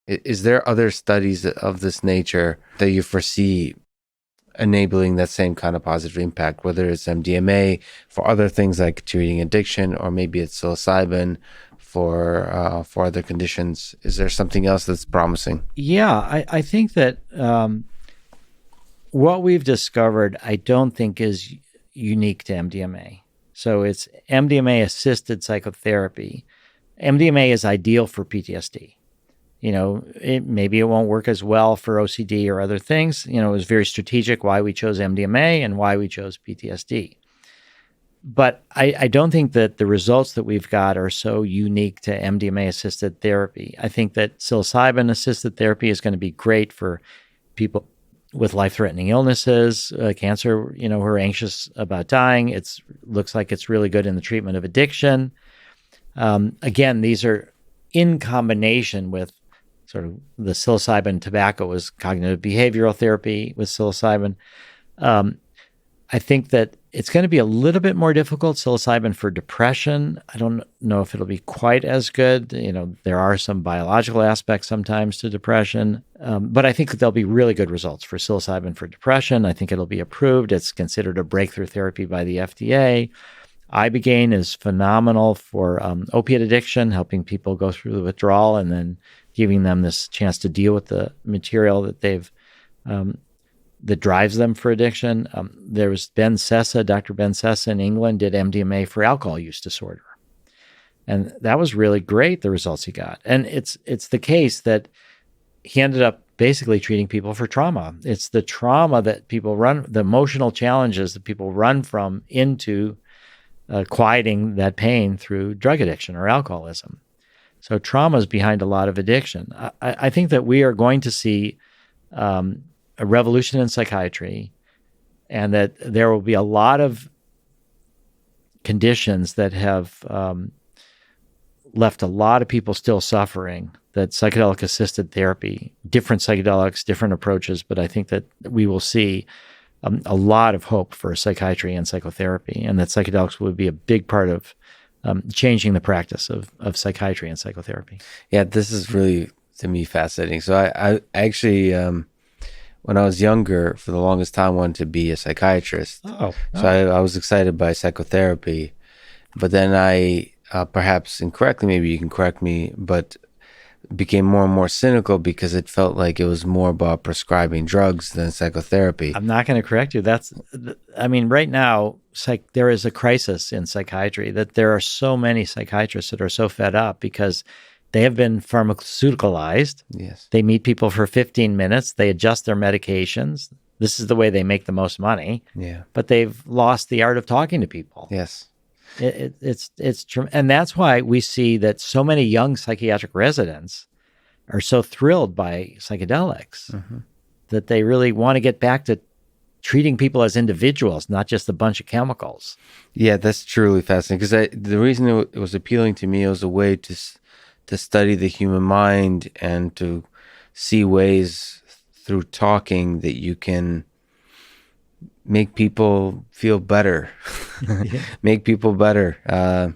Is there other studies of this nature that you foresee enabling that same kind of positive impact, whether it's MDMA for other things like treating addiction, or maybe it's psilocybin for other conditions? Is there something else that's promising? Yeah, I think that what we've discovered, I don't think is unique to MDMA. So it's MDMA-assisted psychotherapy. MDMA is ideal for PTSD. Maybe it won't work as well for OCD or other things. It was very strategic why we chose MDMA and why we chose PTSD. But I don't think that the results that we've got are so unique to MDMA-assisted therapy. I think that psilocybin-assisted therapy is going to be great for people with life-threatening illnesses, cancer, who are anxious about dying. It looks like it's really good in the treatment of addiction. Again, these are in combination with sort of the psilocybin. Tobacco was cognitive behavioral therapy with psilocybin. I think that it's going to be a little bit more difficult, psilocybin for depression. I don't know if it'll be quite as good. There are some biological aspects sometimes to depression, but I think that there'll be really good results for psilocybin for depression. I think it'll be approved. It's considered a breakthrough therapy by the FDA. Ibogaine is phenomenal for opiate addiction, helping people go through the withdrawal and then giving them this chance to deal with the material that they've that drives them for addiction. There was Ben Sessa, Dr. Ben Sessa in England did MDMA for alcohol use disorder. And that was really great, the results he got. And it's the case that he ended up basically treating people for trauma. It's the trauma that people run, the emotional challenges that people run from into quieting that pain through drug addiction or alcoholism. So trauma is behind a lot of addiction. I think that we are going to see a revolution in psychiatry, and that there will be a lot of conditions that have left a lot of people still suffering, that psychedelic-assisted therapy, different psychedelics, different approaches, but I think that we will see a lot of hope for psychiatry and psychotherapy, and that psychedelics will be a big part of changing the practice of psychiatry and psychotherapy. Yeah, this is really, to me, fascinating. So I actually, when I was younger, for the longest time, wanted to be a psychiatrist. So I was excited by psychotherapy, but then I, perhaps incorrectly, maybe you can correct me, but became more and more cynical because it felt like it was more about prescribing drugs than psychotherapy. I'm not going to correct you. Right now, there is a crisis in psychiatry, that there are so many psychiatrists that are so fed up because they have been pharmaceuticalized. Yes. They meet people for 15 minutes. They adjust their medications. This is the way they make the most money. Yeah. But they've lost the art of talking to people. Yes. And that's why we see that so many young psychiatric residents are so thrilled by psychedelics, that they really want to get back to treating people as individuals, not just a bunch of chemicals. Yeah, that's truly fascinating. Because the reason it was appealing to me, it was a way to study the human mind and to see ways through talking that you can make people feel better, make people better,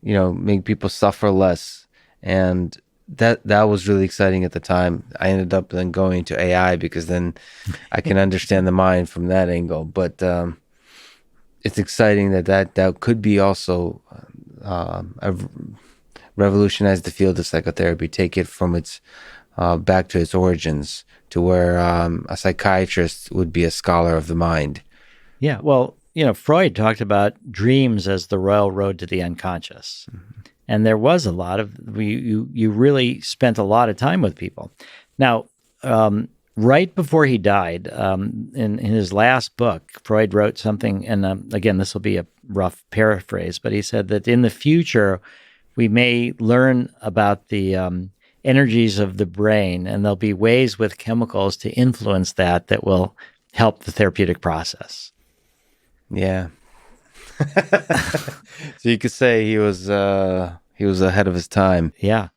make people suffer less. And that was really exciting at the time. I ended up then going to AI because then I can understand the mind from that angle. But it's exciting that could be also revolutionize the field of psychotherapy, take it from its back to its origins, to where a psychiatrist would be a scholar of the mind. Yeah, well, Freud talked about dreams as the royal road to the unconscious. And there was a lot of, you really spent a lot of time with people. Now, right before he died, in his last book, Freud wrote something, and again, this will be a rough paraphrase, but he said that in the future, we may learn about the energies of the brain, and there'll be ways with chemicals to influence that will help the therapeutic process. Yeah. So you could say he was ahead of his time. Yeah.